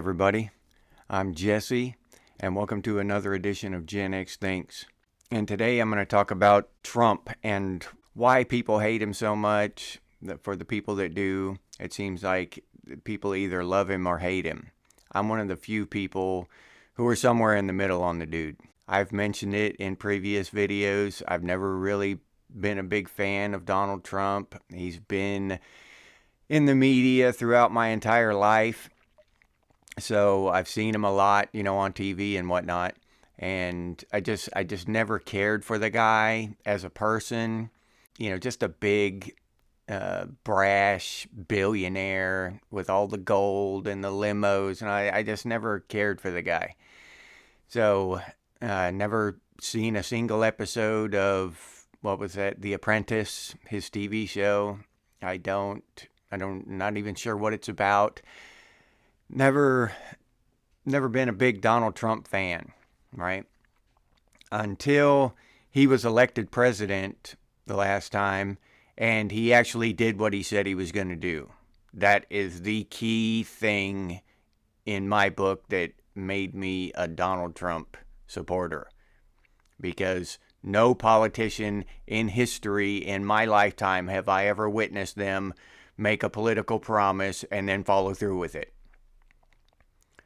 everybody. I'm Jesse, and welcome to another edition of Gen X Thinks. And today I'm going to talk about Trump and why people hate him so much. For the people that do, it seems like people either love him or hate him. I'm one of the few people who are somewhere in the middle on the dude. I've mentioned it in previous videos. I've never really been a big fan of Donald Trump. He's been in the media throughout my entire life. So I've seen him a lot, on TV and whatnot. And I just never cared for the guy as a person. Just a big, brash billionaire with all the gold and the limos. And I just never cared for the guy. So never seen a single episode of, what was that, The Apprentice, his TV show. Not even sure what it's about. Never been a big Donald Trump fan, right? Until he was elected president the last time, and he actually did what he said he was going to do. That is the key thing in my book that made me a Donald Trump supporter. Because no politician in history in my lifetime have I ever witnessed them make a political promise and then follow through with it.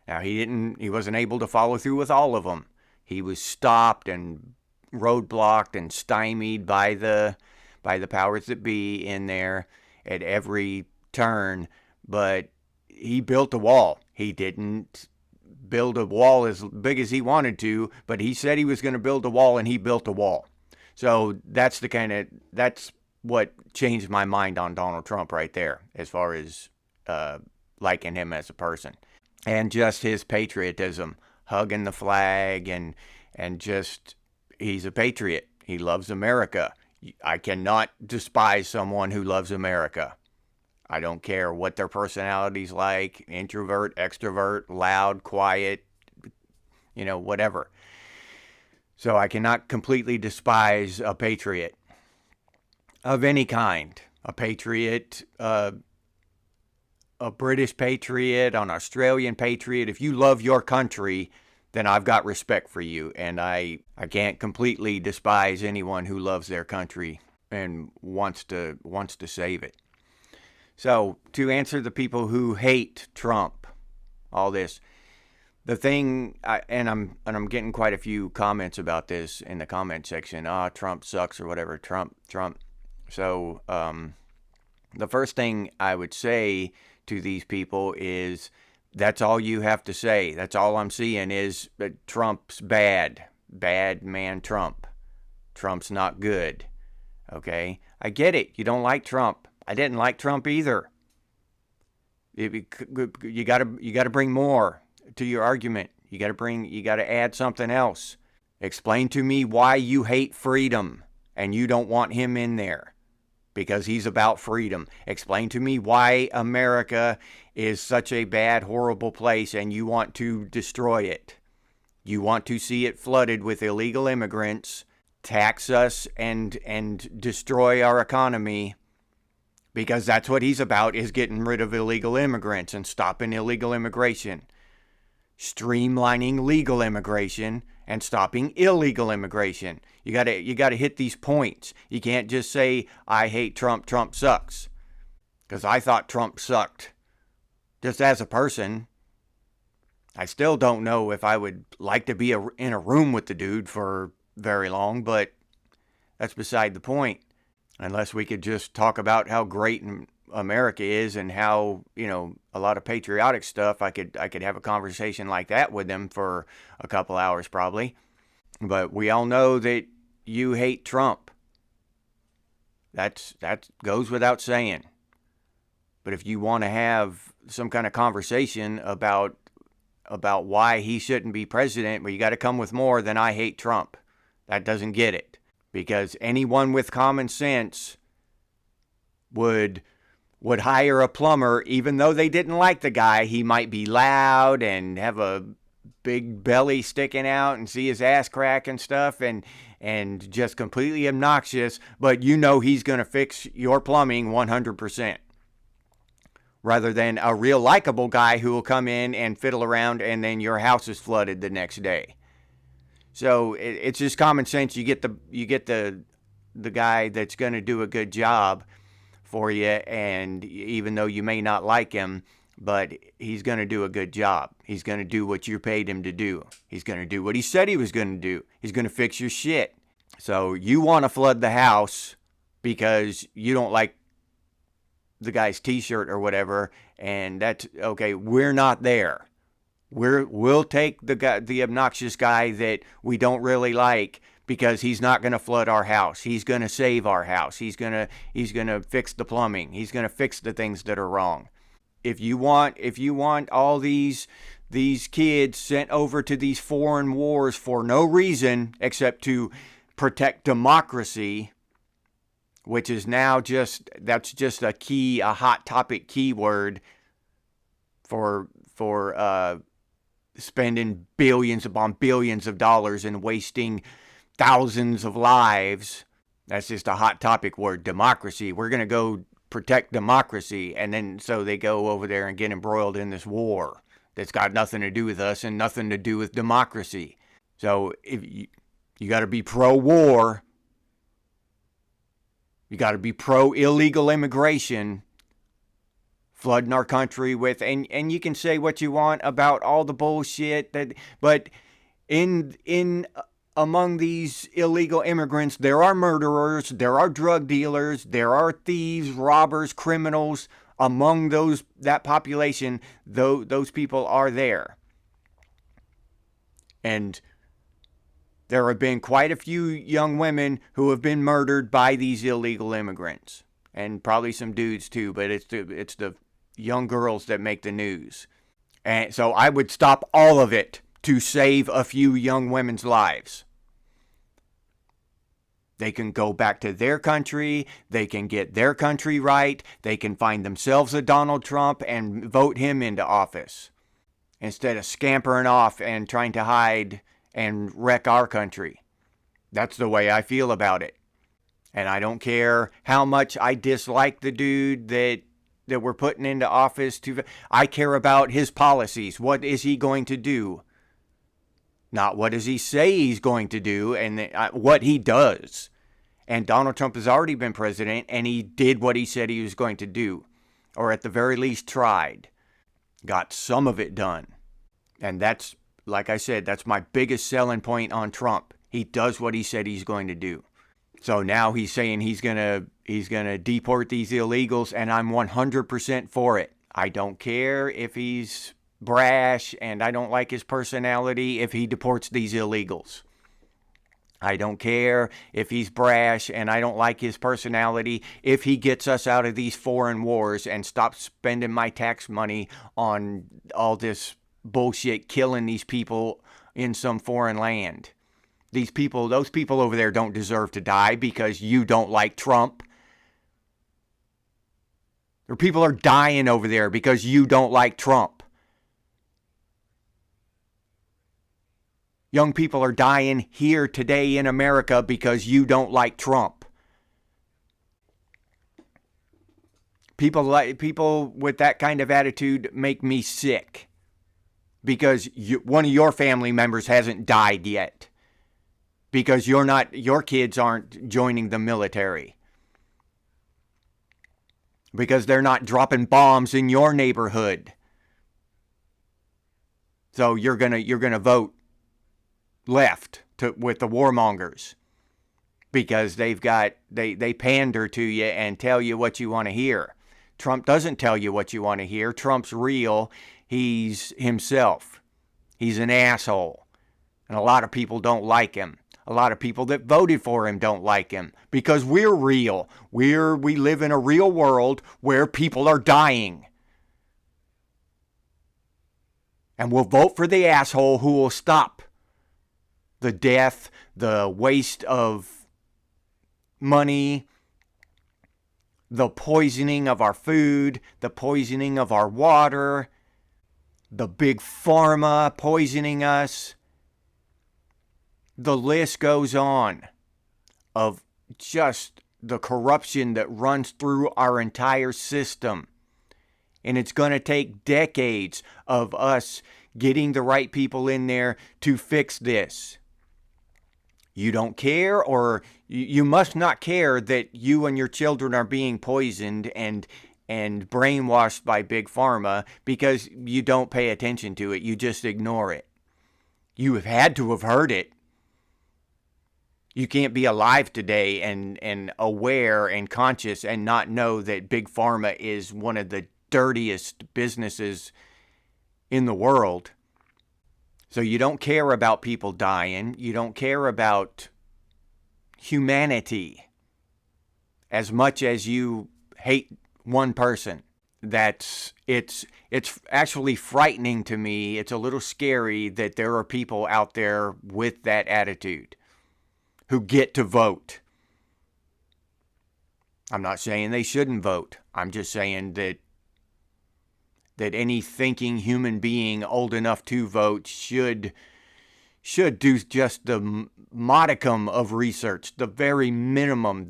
Now, he wasn't able to follow through with all of them. He was stopped and roadblocked and stymied by the powers that be in there at every turn. But he built a wall. He didn't build a wall as big as he wanted to, but he said he was going to build a wall, and he built a wall. So that's what changed my mind on Donald Trump right there, as far as liking him as a person. And just his patriotism, hugging the flag, and just, he's a patriot. He loves America. I cannot despise someone who loves America. I don't care what their personality's like, introvert, extrovert, loud, quiet, whatever. So I cannot completely despise a patriot of any kind. A patriot, a British patriot, an Australian patriot. If you love your country, then I've got respect for you. And I can't completely despise anyone who loves their country and wants to save it. So, to answer the people who hate Trump, all this, the thing, I'm getting quite a few comments about this in the comment section. Trump sucks or whatever. Trump. So, the first thing I would say to these people is, that's all you have to say. That's all I'm seeing is that Trump's bad. Bad man Trump. Trump's not good. Okay? I get it. You don't like Trump. I didn't like Trump either. You gotta bring more to your argument. You gotta add something else. Explain to me why you hate freedom and you don't want him in there. Because he's about freedom. Explain to me why America is such a bad, horrible place and you want to destroy it. You want to see it flooded with illegal immigrants, tax us and destroy our economy, because that's what he's about, is getting rid of illegal immigrants and stopping illegal immigration. Streamlining legal immigration and stopping illegal immigration. You gotta hit these points. You can't just say, I hate Trump, Trump sucks. Because I thought Trump sucked. Just as a person, I still don't know if I would like to be in a room with the dude for very long, but that's beside the point. Unless we could just talk about how great America is and how, a lot of patriotic stuff, I could have a conversation like that with them for a couple hours probably. But we all know that you hate Trump. That goes without saying. But if you want to have some kind of conversation about why he shouldn't be president, well, you got to come with more than I hate Trump. That doesn't get it. Because anyone with common sense would hire a plumber, even though they didn't like the guy. He might be loud and have a big belly sticking out and see his ass crack and stuff and just completely obnoxious, but he's going to fix your plumbing 100%. rather than a real likable guy who will come in and fiddle around and then your house is flooded the next day. So it's just common sense. You get the guy that's going to do a good job for you, and even though you may not like him, but he's going to do a good job. He's going to do what you paid him to do. He's going to do what he said he was going to do. He's going to fix your shit. So you want to flood the house because you don't like the guy's t-shirt or whatever, and that's okay. We're not there. We'll take the obnoxious guy that we don't really like, because he's not going to flood our house. He's going to save our house. He's going to fix the plumbing. He's going to fix the things that are wrong. If you want all these kids sent over to these foreign wars for no reason except to protect democracy, which is now that's just a hot topic keyword for spending billions upon billions of dollars and wasting thousands of lives. That's just a hot topic word, democracy. We're going to go protect democracy. And then so they go over there and get embroiled in this war that's got nothing to do with us and nothing to do with democracy. So if you got to be pro-war, you got to be pro-illegal immigration, flooding our country with, and you can say what you want about all the bullshit but in among these illegal immigrants, there are murderers, there are drug dealers, there are thieves, robbers, criminals. Among that population, those people are there. And there have been quite a few young women who have been murdered by these illegal immigrants. And probably some dudes too, but it's the young girls that make the news. And so I would stop all of it to save a few young women's lives. They can go back to their country. They can get their country right. They can find themselves a Donald Trump and vote him into office, instead of scampering off and trying to hide and wreck our country. That's the way I feel about it. And I don't care how much I dislike the dude that we're putting into office. I care about his policies. What is he going to do? Not what does he say he's going to do, and what he does. And Donald Trump has already been president, and he did what he said he was going to do. Or at the very least tried. Got some of it done. And that's, like I said, that's my biggest selling point on Trump. He does what he said he's going to do. So now he's saying he's gonna deport these illegals, and I'm 100% for it. I don't care if he's brash, and I don't like his personality if he deports these illegals. I don't care if he's brash and I don't like his personality if he gets us out of these foreign wars and stops spending my tax money on all this bullshit killing these people in some foreign land. Those people over there don't deserve to die because you don't like Trump. Or people are dying over there because you don't like Trump. Young people are dying here today in America because you don't like Trump. People with that kind of attitude make me sick because one of your family members hasn't died yet. Because your kids aren't joining the military. Because they're not dropping bombs in your neighborhood. So you're gonna vote left with the warmongers because they pander to you and tell you what you want to hear. Trump doesn't tell you what you want to hear. Trump's real. He's himself. He's an asshole. And a lot of people don't like him. A lot of people that voted for him don't like him because we're real. We live in a real world where people are dying. And we'll vote for the asshole who will stop the death, the waste of money, the poisoning of our food, the poisoning of our water, the big pharma poisoning us. The list goes on of just the corruption that runs through our entire system. And it's going to take decades of us getting the right people in there to fix this. You don't care, or you must not care that you and your children are being poisoned and brainwashed by Big Pharma because you don't pay attention to it. You just ignore it. You have had to have heard it. You can't be alive today and aware and conscious and not know that Big Pharma is one of the dirtiest businesses in the world. So you don't care about people dying. You don't care about humanity as much as you hate one person. It's actually frightening to me. It's a little scary that there are people out there with that attitude who get to vote. I'm not saying they shouldn't vote. I'm just saying that any thinking human being old enough to vote should do just the modicum of research, the very minimum,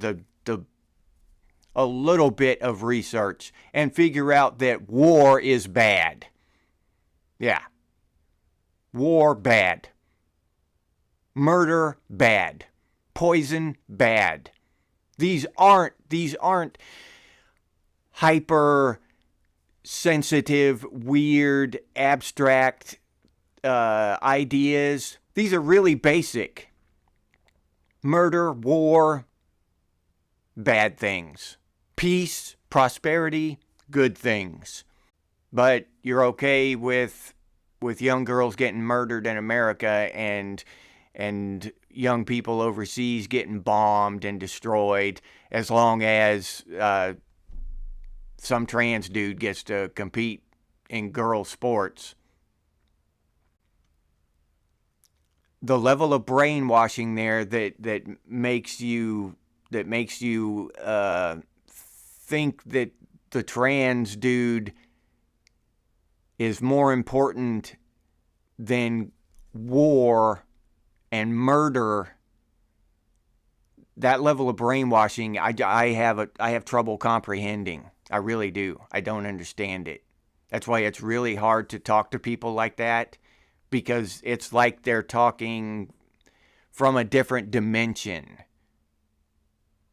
a little bit of research, and figure out that war is bad. Yeah. War, bad. Murder, bad. Poison, bad. These aren't hyper sensitive, weird, abstract ideas. These are really basic. Murder, war, bad things. Peace, prosperity, good things. But you're okay with young girls getting murdered in America and young people overseas getting bombed and destroyed, as long as some trans dude gets to compete in girl sports. The level of brainwashing there that makes you think that the trans dude is more important than war and murder. That level of brainwashing, I have trouble comprehending. I really do. I don't understand it. That's why it's really hard to talk to people like that, because it's like they're talking from a different dimension.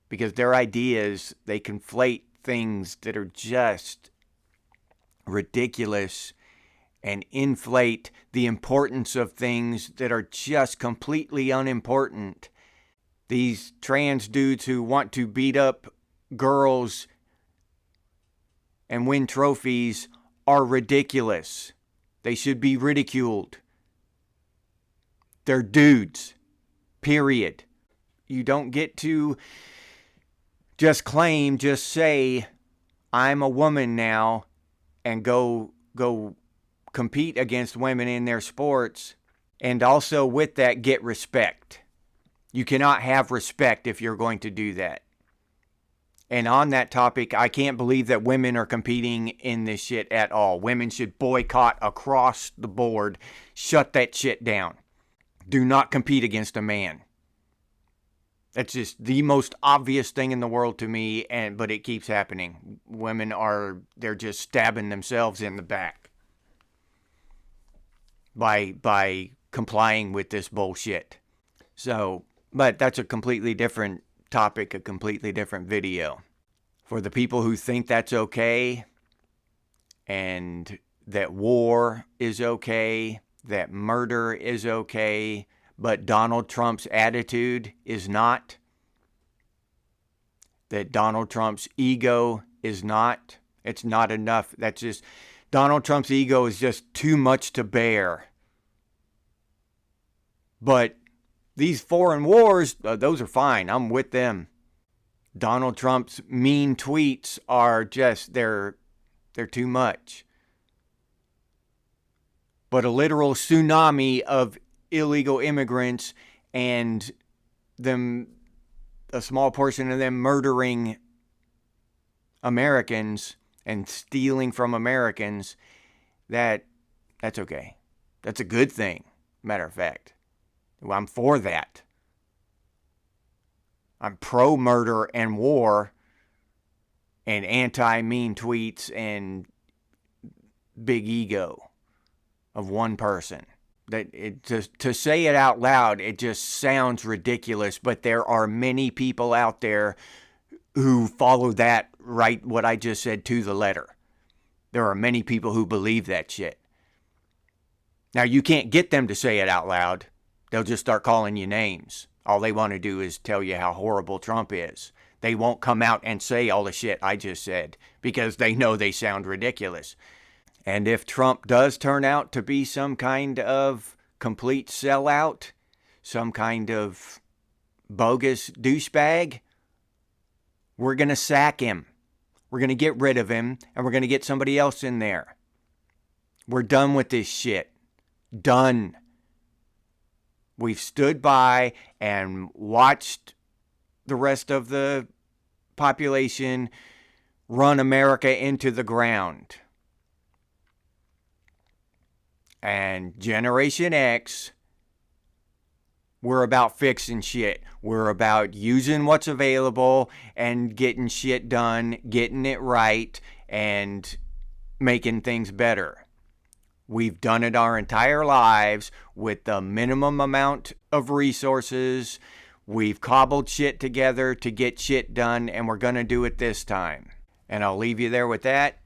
Because their ideas, they conflate things that are just ridiculous and inflate the importance of things that are just completely unimportant. These trans dudes who want to beat up girls and win trophies are ridiculous. They should be ridiculed. They're dudes. Period. You don't get to just say, I'm a woman now, and go compete against women in their sports, and also with that get respect. You cannot have respect if you're going to do that. And on that topic, I can't believe that women are competing in this shit at all. Women should boycott across the board. Shut that shit down. Do not compete against a man. That's just the most obvious thing in the world to me, but it keeps happening. They're just stabbing themselves in the back by complying with this bullshit. So, but that's a completely different topic, a completely different video. For the people who think that's okay, and that war is okay, that murder is okay, but Donald Trump's attitude is not, that Donald Trump's ego is not, it's not enough. That's just, Donald Trump's ego is just too much to bear. But these foreign wars, those are fine. I'm with them. Donald Trump's mean tweets are just, they're too much. But a literal tsunami of illegal immigrants and a small portion of them murdering Americans and stealing from Americans, that's okay. That's a good thing, matter of fact. Well, I'm for that. I'm pro-murder and war and anti-mean tweets and big ego of one person. That to say it out loud, it just sounds ridiculous, but there are many people out there who follow that, right, what I just said, to the letter. There are many people who believe that shit. Now, you can't get them to say it out loud. They'll just start calling you names. All they want to do is tell you how horrible Trump is. They won't come out and say all the shit I just said because they know they sound ridiculous. And if Trump does turn out to be some kind of complete sellout, some kind of bogus douchebag, we're going to sack him. We're going to get rid of him, and we're going to get somebody else in there. We're done with this shit. Done. We've stood by and watched the rest of the population run America into the ground. And Generation X, we're about fixing shit. We're about using what's available and getting shit done, getting it right, and making things better. We've done it our entire lives with the minimum amount of resources. We've cobbled shit together to get shit done, and we're going to do it this time. And I'll leave you there with that.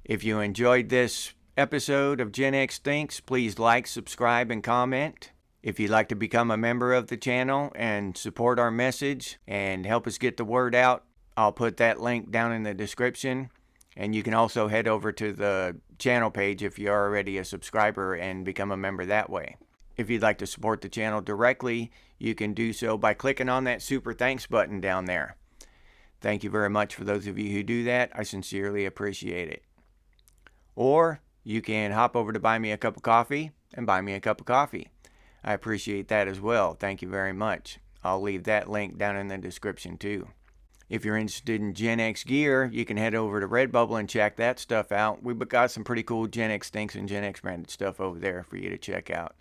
If you enjoyed this episode of Gen X Thinks, please like, subscribe, and comment. If you'd like to become a member of the channel and support our message and help us get the word out, I'll put that link down in the description. And you can also head over to the channel page if you're already a subscriber and become a member that way. If you'd like to support the channel directly, you can do so by clicking on that super thanks button down there. Thank you very much for those of you who do that. I sincerely appreciate it. Or you can hop over to Buy Me a Cup of Coffee and buy me a cup of coffee. I appreciate that as well. Thank you very much. I'll leave that link down in the description too. If you're interested in Gen X gear, you can head over to Redbubble and check that stuff out. We've got some pretty cool Gen X Thinks and Gen X branded stuff over there for you to check out.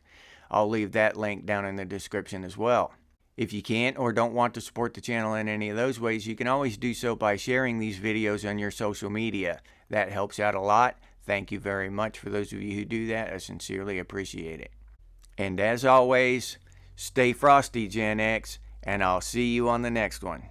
I'll leave that link down in the description as well. If you can't or don't want to support the channel in any of those ways, you can always do so by sharing these videos on your social media. That helps out a lot. Thank you very much for those of you who do that. I sincerely appreciate it. And as always, stay frosty, Gen X, and I'll see you on the next one.